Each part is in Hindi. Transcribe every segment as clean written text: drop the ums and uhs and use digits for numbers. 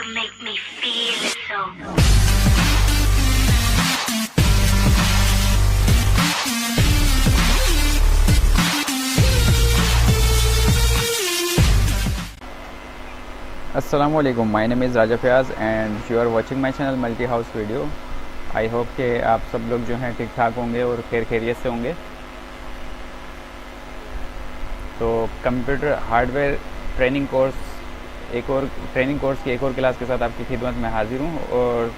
You make me feel so. अस्सलामुअलैकुम, my name is Raja Fayaz and you are watching my channel multi house video. I hope कि आप सब लोग जो हैं ठीक ठाक होंगे और खैरियत से होंगे। तो कंप्यूटर हार्डवेयर ट्रेनिंग कोर्स की एक और क्लास के साथ आपकी खिदमत में हाजिर हूँ। और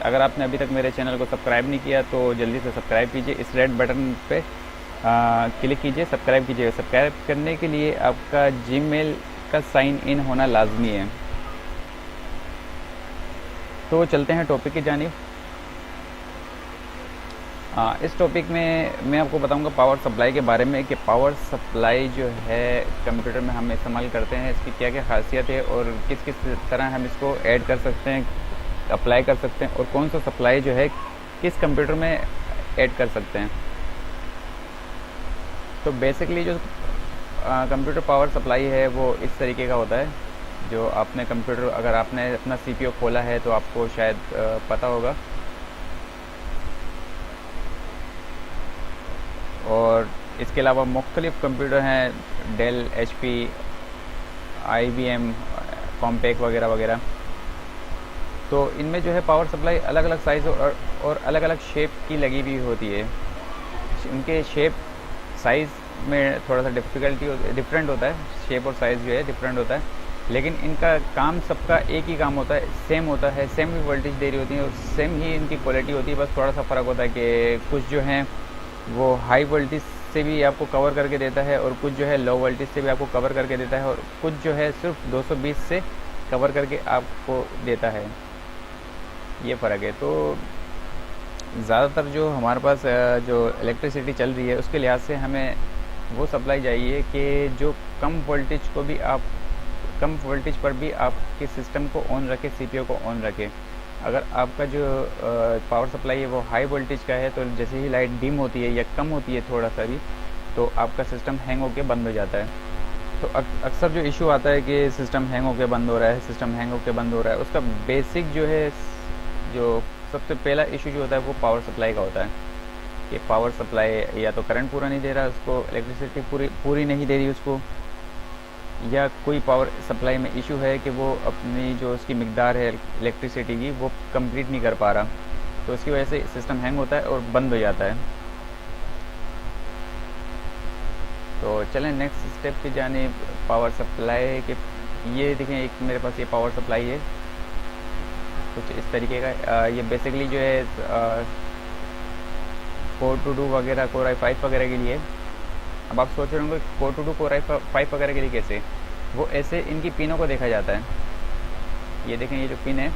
अगर आपने अभी तक मेरे चैनल को सब्सक्राइब नहीं किया तो जल्दी से सब्सक्राइब कीजिए। इस रेड बटन पे क्लिक कीजिए, सब्सक्राइब कीजिए। सब्सक्राइब करने के लिए आपका जीमेल का साइन इन होना लाजमी है। तो चलते हैं टॉपिक की जानिब। इस टॉपिक में मैं आपको बताऊंगा पावर सप्लाई के बारे में कि पावर सप्लाई जो है कंप्यूटर में हम इस्तेमाल करते हैं, इसकी क्या क्या खासियत है और किस किस तरह हम इसको ऐड कर सकते हैं, अप्लाई कर सकते हैं, और कौन सा सप्लाई जो है किस कंप्यूटर में ऐड कर सकते हैं। तो बेसिकली जो कंप्यूटर पावर सप्लाई है वो इस तरीके का होता है। जो आपने कंप्यूटर, अगर आपने अपना सीपीयू खोला है तो आपको शायद पता होगा। और इसके अलावा मुख्तलिफ़ कंप्यूटर हैं, डेल, एचपी, आईबीएम, कॉम्पैक वगैरह वगैरह। तो इनमें जो है पावर सप्लाई अलग अलग साइज़ और अलग अलग शेप की लगी हुई होती है। उनके शेप साइज़ में थोड़ा सा डिफरेंट होता है, शेप और साइज़ जो है डिफरेंट होता है, लेकिन इनका काम सबका एक ही काम होता है, सेम होता है, सेम ही वोल्टेज दे रही होती है और सेम ही इनकी क्वालिटी होती है। बस थोड़ा सा फ़र्क होता है कि कुछ जो हैं वो हाई वोल्टेज से भी आपको कवर करके देता है और कुछ जो है लो वोल्टेज से भी आपको कवर करके देता है और कुछ जो है सिर्फ 220 से कवर करके आपको देता है। ये फ़र्क है। तो ज़्यादातर जो हमारे पास जो इलेक्ट्रिसिटी चल रही है उसके लिहाज से हमें वो सप्लाई चाहिए कि जो कम वोल्टेज पर भी आपके सिस्टम को ऑन रखे, सीपीयू को ऑन रखे। अगर आपका जो पावर सप्लाई है वो हाई वोल्टेज का है तो जैसे ही लाइट डिम होती है या कम होती है थोड़ा सा भी, तो आपका सिस्टम हैंग होकर बंद हो जाता है। तो अक्सर जो इशू आता है कि सिस्टम हैंग होकर बंद हो रहा है, उसका बेसिक जो है, जो सबसे पहला इशू जो होता है वो पावर सप्लाई का होता है कि पावर सप्लाई या तो करंट पूरा नहीं दे रहा उसको, इलेक्ट्रिसिटी पूरी नहीं दे रही उसको, या कोई पावर सप्लाई में इशू है कि वो अपनी जो उसकी मिकदार है इलेक्ट्रिसिटी की वो कंप्लीट नहीं कर पा रहा। तो इसकी वजह से सिस्टम हैंग होता है और बंद हो जाता है। तो चलें नेक्स्ट स्टेप की जानिब। पावर सप्लाई के ये देखें, एक मेरे पास ये पावर सप्लाई है कुछ इस तरीके का। ये बेसिकली जो है कोर टू डू वगैरह, कोर i5 वगैरह के लिए। अब आप सोच रहे होंगे core two duo, core i5 वगैरह के लिए कैसे, वो ऐसे इनकी पिनों को देखा जाता है। ये देखें, ये जो पिन है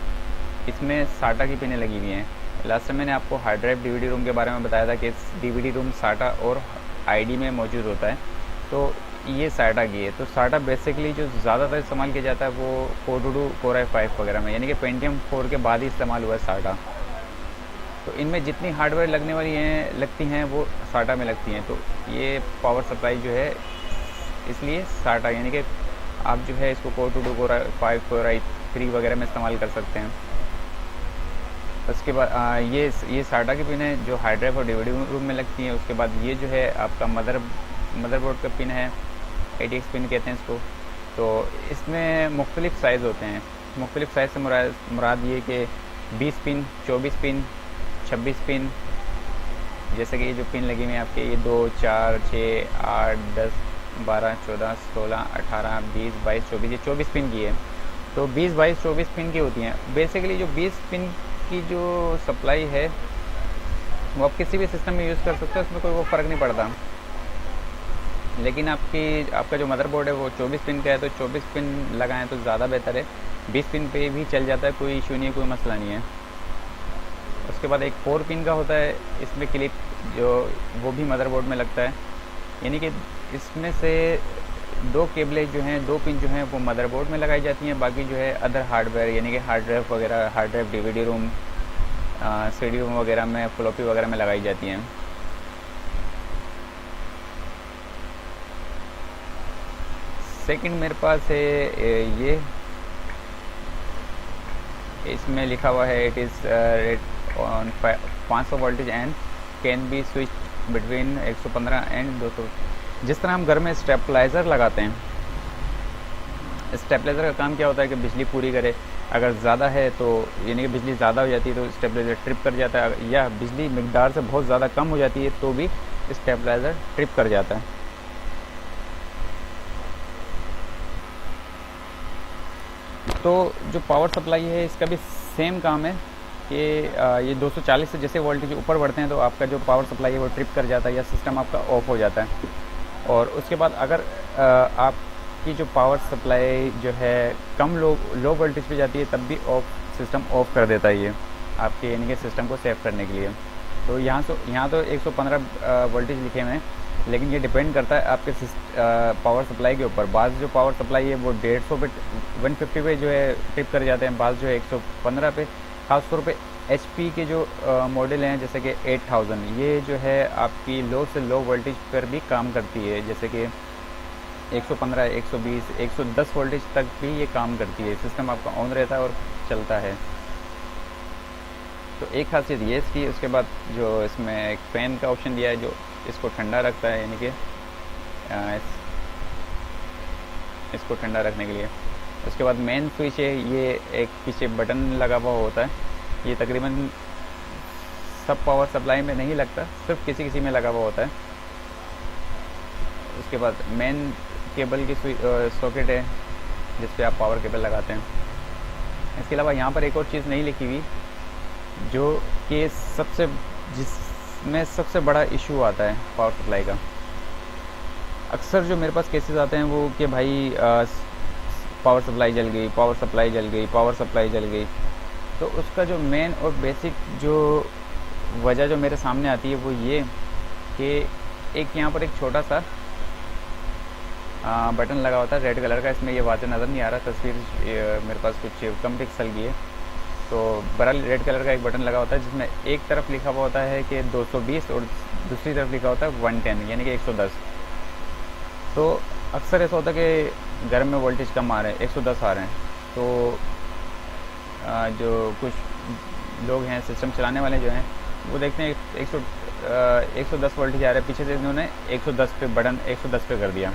इसमें साटा की पिनें लगी हुई हैं। लास्ट टाइम मैंने आपको हार्ड ड्राइव डीवीडी रूम के बारे में बताया था कि इस डीवीडी रूम साटा और आईडी में मौजूद होता है। तो ये साटा की है। तो साटा बेसिकली जो ज़्यादातर इस्तेमाल किया जाता है वो core two duo, core i5 वगैरह में, यानी कि पेंटियम 4 के बाद ही इस्तेमाल हुआ है साटा। तो इनमें जितनी हार्डवेयर लगती हैं वो साटा में लगती हैं। तो ये पावर सप्लाई जो है इसलिए साटा, यानी कि आप जो है इसको core two duo, core i5, core i3 वगैरह में इस्तेमाल कर सकते हैं। उसके बाद ये साटा की पिन है जो हार्ड ड्राइव और डीवीडी रूम में लगती हैं। उसके बाद ये जो है आपका मदरबोर्ड का पिन है, ATX पिन कहते हैं इसको। तो इसमें मुख्तलिफ़ साइज़ होते हैं। मुख्तलिफ़ साइज़ से मुराद ये कि 20 पिन, 24 पिन, 26 पिन, जैसे कि ये जो पिन लगी हुई है आपके, ये 2, 4, 6, 8, 10, 12, 14, 16, 18, 20, 22, 24, ये 24 पिन की है। तो 20, 22, 24 पिन की होती हैं। बेसिकली जो 20 पिन की जो सप्लाई है वो आप किसी भी सिस्टम में यूज़ कर सकते हैं, उसमें कोई वो फ़र्क नहीं पड़ता। लेकिन आपका जो मदरबोर्ड है वो 24 पिन का है, तो 24 पिन लगाएं तो ज़्यादा बेहतर है। 20 पिन पे भी चल जाता है, कोई इशू नहीं है, कोई मसला नहीं है। उसके बाद एक 4 पिन का होता है, इसमें क्लिप जो वो भी मदरबोर्ड में लगता है, यानी कि इसमें से 2 केबलें जो हैं, 2 पिन जो हैं वो मदरबोर्ड में लगाई जाती हैं। बाकी जो है अदर हार्डवेयर, यानी कि हार्ड ड्राइव वगैरह, hard drive, DVD room, CD रोम वगैरह में, फ्लॉपी वगैरह में लगाई जाती हैं। सेकंड मेरे पास है ये इसमें लिखा हुआ है it is rate on 500 voltage and can be switch between 115 and 200। जिस तरह हम घर में स्टेबलाइज़र लगाते हैं, स्टेबलाइज़र का काम क्या होता है कि बिजली पूरी करे। अगर ज़्यादा है तो यानी कि बिजली ज़्यादा हो जाती है तो स्टेबलाइज़र ट्रिप कर जाता है, या बिजली मिकदार से बहुत ज़्यादा कम हो जाती है तो भी स्टेबलाइज़र ट्रिप कर जाता है। तो जो पावर सप्लाई है इसका भी सेम काम है कि ये 240 से जैसे वोल्टेज ऊपर बढ़ते हैं तो आपका जो पावर सप्लाई है वो ट्रिप कर जाता है या सिस्टम आपका ऑफ हो जाता है। और उसके बाद अगर आपकी जो पावर सप्लाई जो है कम लो वोल्टेज पे जाती है तब भी सिस्टम ऑफ कर देता है ये आपके यानी कि सिस्टम को सेव करने के लिए। तो यहाँ तो 115 वोल्टेज लिखे हुए हैं, लेकिन ये डिपेंड करता है आपके पावर सप्लाई के ऊपर। बाज़ जो पावर सप्लाई है वो 150 पे 150 पे जो है ट्रिप कर जाते हैं, बाज़ जो है 115 पे। ख़ासतौर पे HP के जो मॉडल हैं जैसे कि 8000, ये जो है आपकी लो से लो वोल्टेज पर भी काम करती है, जैसे कि 115, 120, 110 वोल्टेज तक भी ये काम करती है। सिस्टम आपका ऑन रहता है और चलता है। तो एक खासियत ये इसकी। उसके बाद जो इसमें एक फ़ैन का ऑप्शन दिया है जो इसको ठंडा रखता है, यानी कि इसको ठंडा रखने के लिए। उसके बाद मेन स्विच है, ये एक पीछे बटन लगा हुआ होता है। ये तकरीबन सब पावर सप्लाई में नहीं लगता, सिर्फ किसी किसी में लगा हुआ होता है। उसके बाद मेन केबल की सॉकेट है जिस पे आप पावर केबल लगाते हैं। इसके अलावा यहाँ पर एक और चीज़ नहीं लिखी हुई जो कि जिसमें सबसे बड़ा इशू आता है पावर सप्लाई का। अक्सर जो मेरे पास केसेस आते हैं वो कि भाई पावर सप्लाई जल गई, पावर सप्लाई जल गई, पावर सप्लाई जल गई। तो उसका जो मेन और बेसिक जो वजह जो मेरे सामने आती है वो ये कि एक यहाँ पर एक छोटा सा बटन लगा होता है रेड कलर का। इसमें ये वाज़ेह नज़र नहीं आ रहा, तस्वीर मेरे पास कुछ कम पिक्सल की है। तो बहरहाल रेड कलर का एक बटन लगा होता है जिसमें एक तरफ लिखा हुआ होता है कि 220 और दूसरी तरफ लिखा होता है 110 यानी कि 110। तो अक्सर ऐसा होता है कि घर में वोल्टेज कम आ रहे हैं, 110 आ रहे हैं, तो जो कुछ लोग हैं सिस्टम चलाने वाले जो हैं वो देखते हैं 110 वोल्टेज आ रहा है, पीछे से इन्होंने 110 पे बटन 110 पे कर दिया।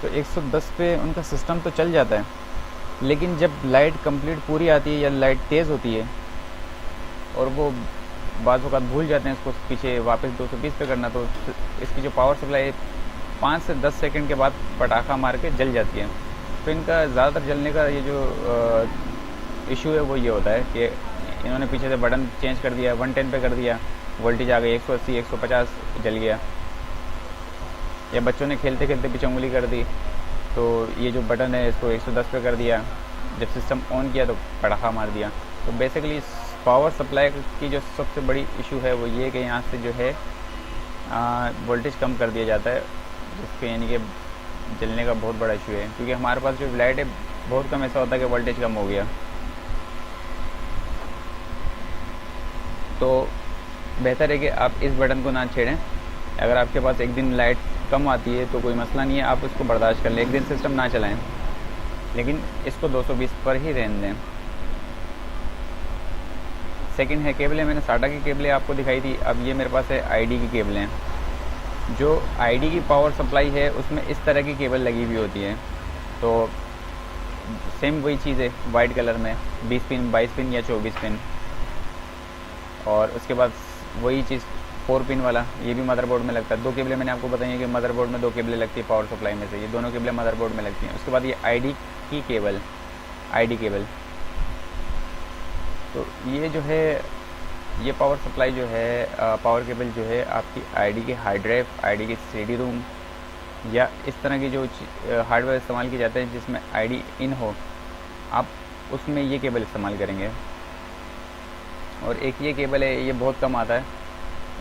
तो 110 पे उनका सिस्टम तो चल जाता है, लेकिन जब लाइट कंप्लीट पूरी आती है या लाइट तेज़ होती है और वो बाज़ वक़्त भूल जाते हैं इसको पीछे वापस 220 पे करना, तो इसकी जो पावर सप्लाई 5 से 10 सेकंड के बाद पटाखा मार के जल जाती है। तो इनका ज़्यादातर जलने का ये जो इशू है वो ये होता है कि इन्होंने पीछे से बटन चेंज कर दिया, 110 पे कर दिया, वोल्टेज आ गई 180, 150, जल गया। या बच्चों ने खेलते खेलते पीछे उंगली कर दी तो ये जो बटन है इसको 110 पे कर दिया, जब सिस्टम ऑन किया तो पटाखा मार दिया। तो बेसिकली पावर सप्लाई की जो सबसे बड़ी इशू है वो ये कि यहाँ से जो है वोल्टेज कम कर दिया जाता है, जिसके यानी कि जलने का बहुत बड़ा इशू है। क्योंकि हमारे पास जो लाइट है बहुत कम ऐसा होता है कि वोल्टेज कम हो गया। तो बेहतर है कि आप इस बटन को ना छेड़ें। अगर आपके पास एक दिन लाइट कम आती है तो कोई मसला नहीं है, आप उसको बर्दाश्त कर लें, एक दिन सिस्टम ना चलाएं, लेकिन इसको 220 पर ही रहने दें। सेकंड है केबलें। मैंने साटा की केबलें आपको दिखाई थी, अब ये मेरे पास है आईडी की केबलें। जो आईडी की पावर सप्लाई है उसमें इस तरह की केबल लगी हुई होती है। तो सेम वही चीज़ है, वाइट कलर में 20 पिन, 22 पिन या 24 पिन। और उसके बाद वही चीज़ 4 पिन वाला, ये भी मदरबोर्ड में लगता है। 2 केबलें मैंने आपको बताई हैं कि मदरबोर्ड में 2 केबलें लगती है पावर सप्लाई में से, ये दोनों केबलें मदरबोर्ड में लगती हैं। उसके बाद ये आईडी की केबल, आईडी केबल। तो ये जो है ये पावर सप्लाई जो है पावर केबल जो है आपकी आईडी के हार्ड ड्राइव, आईडी के CD रोम या इस तरह की जो हार्डवेयर इस्तेमाल किए जाते हैं जिसमें आईडी इन हो, आप उसमें ये केबल इस्तेमाल करेंगे। और एक ये केबल है, ये बहुत कम आता है,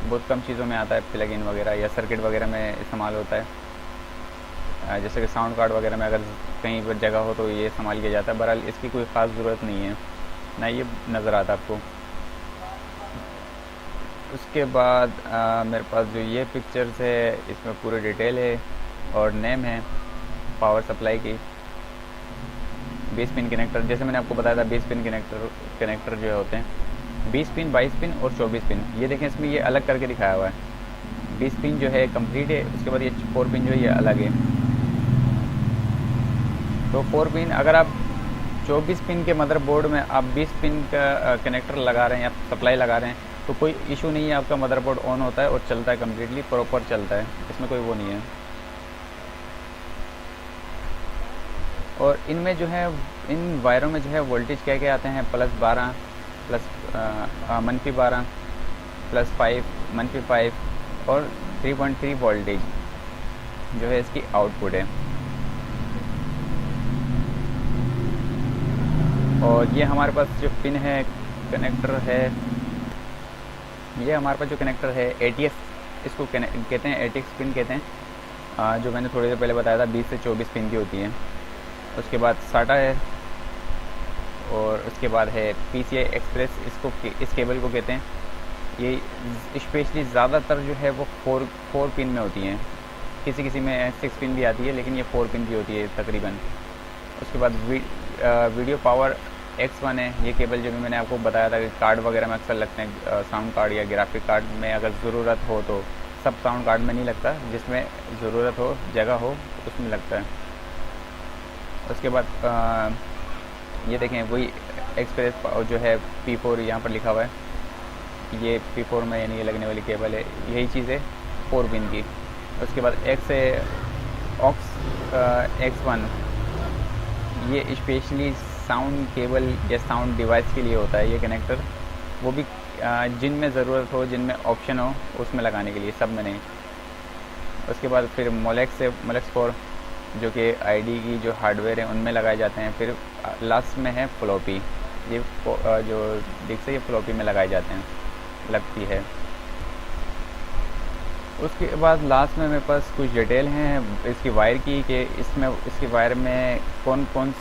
बहुत कम चीज़ों में आता है, प्लग इन वगैरह या सर्किट वगैरह में इस्तेमाल होता है। जैसे कि साउंड कार्ड वगैरह में अगर कहीं पर जगह हो तो ये इस्तेमाल किया जाता है। बहरहाल इसकी कोई ख़ास ज़रूरत नहीं है, ना ये नज़र आता आपको। उसके बाद मेरे पास जो ये पिक्चर्स है इसमें पूरी डिटेल है और नेम है पावर सप्लाई की। 20 पिन कनेक्टर, जैसे मैंने आपको बताया था 20 पिन कनेक्टर जो होते हैं 20 पिन, 22 पिन और 24 पिन। ये देखें इसमें ये अलग करके दिखाया हुआ है। 20 पिन जो है कंप्लीट है, उसके बाद ये 4 पिन जो है ये अलग है। तो 4 पिन अगर आप 24 पिन के मदरबोर्ड में आप 20 पिन का कनेक्टर लगा रहे हैं या सप्लाई लगा रहे हैं तो कोई इशू नहीं है, आपका मदरबोर्ड ऑन होता है और चलता है, कम्प्लीटली प्रॉपर चलता है, इसमें कोई वो नहीं है। और इनमें जो है इन वायरों में जो है वोल्टेज क्या क्या आते हैं, +12 प्लस -12 +5 -5 और 3.3 वोल्टेज जो है इसकी आउटपुट है। और ये हमारे पास जो पिन है कनेक्टर है, ये हमारे पास जो कनेक्टर है ATX इसको कहते हैं, ATX पिन कहते हैं, जो मैंने थोड़ी देर पहले बताया था 20 से 24 पिन की होती है। उसके बाद SATA है और उसके बाद है PCI एक्सप्रेस, इसको इस केबल को कहते हैं। ये स्पेशली ज़्यादातर जो है वो 4 पिन में होती हैं, किसी किसी में 6 पिन भी आती है, लेकिन ये 4 पिन की होती है तकरीबन। उसके बाद वीडियो पावर X1 है, ये केबल जो भी मैंने आपको बताया था कि कार्ड वगैरह में अक्सर लगते हैं, साउंड कार्ड या ग्राफिक कार्ड में अगर ज़रूरत हो, तो सब साउंड कार्ड में नहीं लगता, जिसमें ज़रूरत हो, जगह हो, उसमें लगता है। उसके बाद ये देखें वही एक्सप्रेस जो है P4 यहाँ पर लिखा हुआ है, ये P4 में यानी ये लगने वाली केबल है, यही चीज़ है 4 पिन की। उसके बाद X है ऑक्स X1, ये स्पेशली साउंड केबल या साउंड डिवाइस के लिए होता है ये कनेक्टर, वो भी जिनमें ज़रूरत हो, जिनमें ऑप्शन हो उसमें लगाने के लिए, सब में नहीं। उसके बाद फिर मोलेक्स है, मोलेक्स 4 जो कि ID की जो हार्डवेयर है उनमें लगाए जाते हैं। फिर लास्ट में है फ्लॉपी, ये जो डिस्क है ये फ्लॉपी में लगाए जाते हैं, लगती है। उसके बाद लास्ट में मेरे पास कुछ डिटेल हैं इसकी वायर की, कि इसमें इसकी वायर में कौन कौन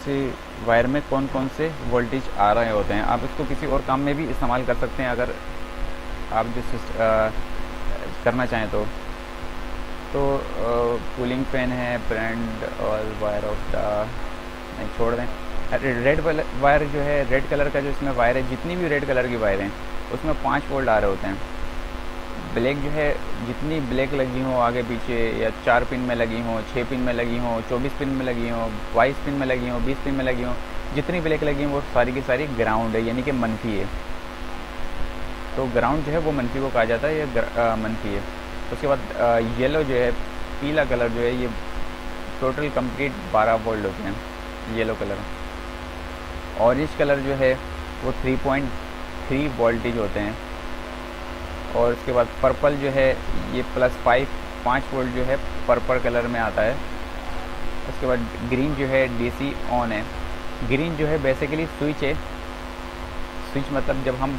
से वोल्टेज आ रहे होते हैं। आप इसको किसी और काम में भी इस्तेमाल कर सकते हैं अगर आप जो करना चाहें तो कूलिंग फैन है, ब्रांड और वायर ऑफ द नहीं छोड़ दें। रेड वायर जो है, रेड कलर का जो इसमें वायर है, जितनी भी रेड कलर की वायर हैं उसमें 5 वोल्ट आ रहे होते हैं। ब्लैक जो है, जितनी ब्लैक लगी हो आगे पीछे, या 4 पिन में लगी हो, 6 पिन में लगी हो, 24 पिन में लगी हो, 22 पिन में लगी हो, 20 पिन में लगी हो, जितनी ब्लैक लगी हो वो सारी की सारी ग्राउंड है, यानी कि मनफी है। तो ग्राउंड जो है वो मनफी को कहा जाता है, ये मनफी है। उसके बाद येलो जो है, पीला कलर जो है, ये टोटल कंप्लीट 12 वोल्ट होते हैं येलो कलर। ऑरेंज कलर जो है वो 3.3 वोल्टेज होते हैं। और उसके बाद पर्पल जो है ये +5 वोल्ट जो है पर्पल कलर में आता है। उसके बाद ग्रीन जो है DC ऑन है। ग्रीन जो है बेसिकली स्विच है, स्विच मतलब जब हम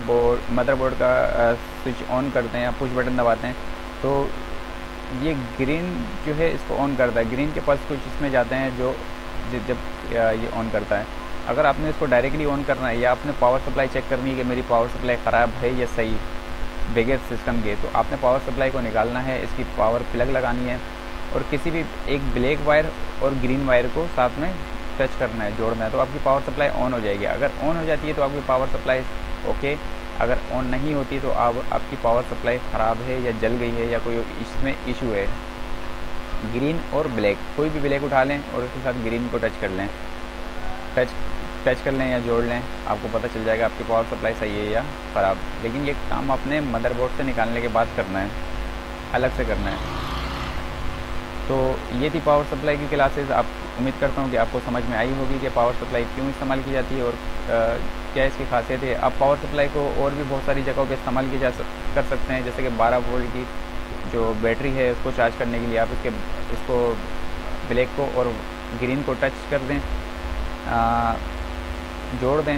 मदरबोर्ड का स्विच ऑन करते हैं या पुश बटन दबाते हैं तो ये ग्रीन जो है इसको ऑन करता है। ग्रीन के पास कुछ इसमें जाते हैं जो जब ये ऑन करता है। अगर आपने इसको डायरेक्टली ऑन करना है या आपने पावर सप्लाई चेक करनी है कि मेरी पावर सप्लाई ख़राब है या सही बगैर सिस्टम के, तो आपने पावर सप्लाई को निकालना है, इसकी पावर प्लग लगानी है और किसी भी एक ब्लैक वायर और ग्रीन वायर को साथ में टच करना है, जोड़ना है, तो आपकी पावर सप्लाई ऑन हो जाएगी। अगर ऑन हो जाती है तो आपकी पावर सप्लाई ओके, अगर ऑन नहीं होती तो आपकी पावर सप्लाई ख़राब है या जल गई है या कोई इसमें इशू है। ग्रीन और ब्लैक, कोई भी ब्लैक उठा लें और उसके साथ ग्रीन को टच कर लें, टच कर लें या जोड़ लें, आपको पता चल जाएगा आपकी पावर सप्लाई सही है या ख़राब। लेकिन ये काम अपने मदरबोर्ड से निकालने के बाद करना है, अलग से करना है। तो ये थी पावर सप्लाई की क्लासेस। आप उम्मीद करता हूँ कि आपको समझ में आई होगी कि पावर सप्लाई क्यों इस्तेमाल की जाती है और क्या इसकी खासियत है। आप पावर सप्लाई को और भी बहुत सारी जगहों पे इस्तेमाल कर सकते हैं, जैसे कि 12 वोल्ट की जो बैटरी है उसको चार्ज करने के लिए आप इसको ब्लैक को और ग्रीन को टच कर दें, जोड़ दें।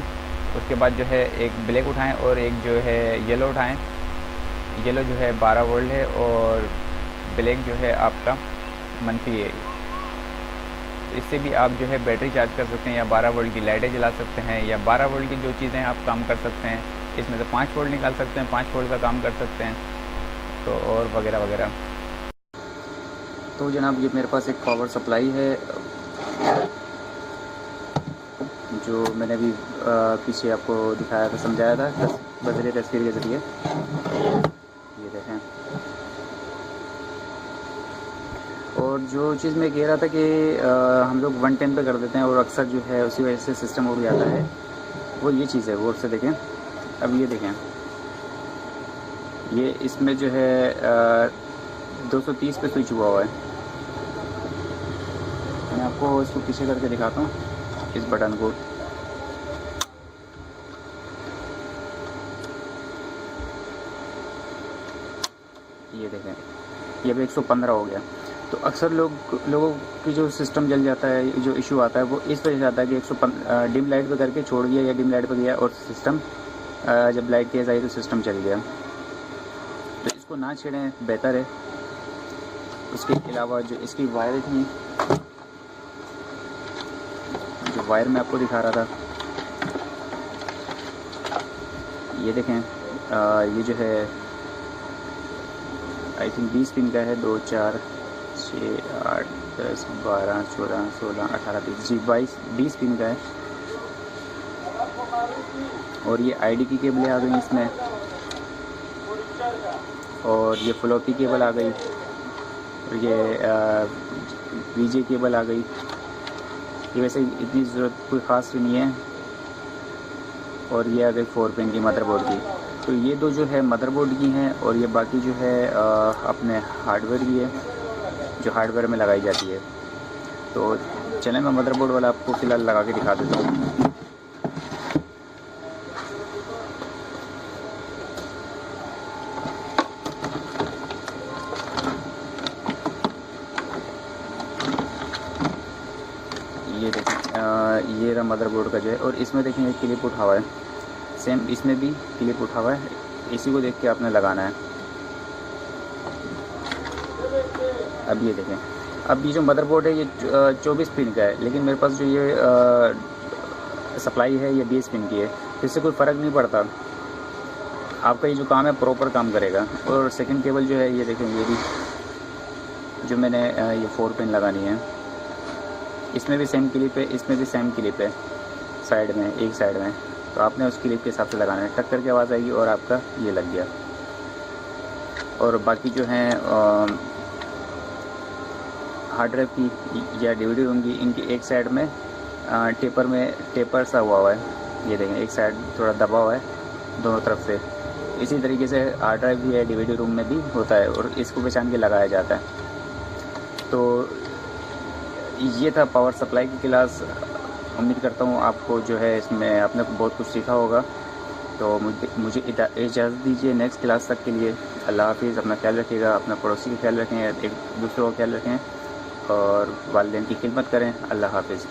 उसके बाद जो है एक ब्लैक उठाएं और एक जो है येलो उठाएं। येलो जो है 12 वोल्ट है और ब्लैक जो है आपका मनफी है। इससे भी आप जो है बैटरी चार्ज कर सकते हैं या 12 वोल्ट की लाइटें जला सकते हैं या 12 वोल्ट की जो चीज़ें आप काम कर सकते हैं, इसमें से 5 वोल्ट निकाल सकते हैं, 5 वोल्ट का काम कर सकते हैं, तो और वगैरह वगैरह। तो जनाब ये मेरे पास एक पावर सप्लाई है, जो मैंने अभी पीछे आपको दिखाया था, समझाया था बदले तस्वीर के ज़रिए। ये देखें। और जो चीज़ मैं कह रहा था कि हम लोग 110 पे कर देते हैं और अक्सर जो है उसी वजह से सिस्टम उड़ जाता है, वो ये चीज़ है। वो से देखें, अब ये देखें, ये इसमें जो है 230 पे स्विच हुआ है। मैं आपको इसको पीछे करके दिखाता हूँ, इस बटन को। ये देखें, ये भी 115 हो गया। तो अक्सर लोगों की जो सिस्टम जल जाता है, जो इशू आता है वो इस वजह से आता है कि 115 डिम लाइट पे करके छोड़ दिया या डिम लाइट पे गया और सिस्टम जब लाइट तेज़ आई तो सिस्टम चल गया। तो इसको ना छेड़ें, बेहतर है। उसके अलावा जो इसकी वायर थी, जो वायर मैं आपको दिखा रहा था, ये देखें, ये जो है आई थिंक 20 पिन का है। 2 4 6 8 10 12 14 16 18 20 जी 20 पिन का है। और ये आईडी की केबलें आ गई इसमें, और ये फ्लॉपी केबल आ गई, और ये वीजे केबल आ गई। ये वैसे इतनी ज़रूरत कोई ख़ास नहीं है। और ये आ गई 4 पिन की मदरबोर्ड की। तो ये दो जो है मदरबोर्ड की हैं, और ये बाकी जो है अपने हार्डवेयर की है, जो हार्डवेयर में लगाई जाती है। तो चलें, मैं मदरबोर्ड वाला आपको फ़िलहाल लगा के दिखा देता हूँ। ये देखें, ये रहा मदरबोर्ड का जो है। और इसमें देखें एक क्लिप उठा हुआ है, सेम इसमें भी क्लिप उठा हुआ है। इसी को देख के आपने लगाना है। अब ये देखें, अब ये जो मदरबोर्ड है ये 24 पिन का है, लेकिन मेरे पास जो ये सप्लाई है ये 20 पिन की है। तो इससे कोई फ़र्क नहीं पड़ता, आपका ये जो काम है प्रॉपर काम करेगा। और सेकंड केबल जो है ये देखें, ये भी जो मैंने ये 4 पिन लगानी है, इसमें भी सेम क्लिप है, इसमें भी सेम क्लिप है साइड में, एक साइड में। तो आपने उस क्लिप के हिसाब से लगाना है, टक करके आवाज़ आएगी और आपका ये लग गया। और बाकी जो है हार्ड ड्राइव की या डीवीडी होंगी, इनकी एक साइड में टेपर सा हुआ है। ये देखें, एक साइड थोड़ा दबा हुआ है दोनों तरफ से। इसी तरीके से हार्ड ड्राइव भी है डीवीडी रूम में भी होता है, और इसको पहचान के लगाया जाता है। तो ये था पावर सप्लाई की क्लास। उम्मीद करता हूँ आपको जो है इसमें आपने बहुत कुछ सीखा होगा। तो मुझे इजाज़त दीजिए नेक्स्ट क्लास तक के लिए। अल्लाह हाफिज़। अपना ख्याल रखिएगा, अपना पड़ोसी का ख्याल रखें, एक दूसरों का ख्याल रखें, और वालिदैन की खिदमत करें। अल्लाह हाफिज़।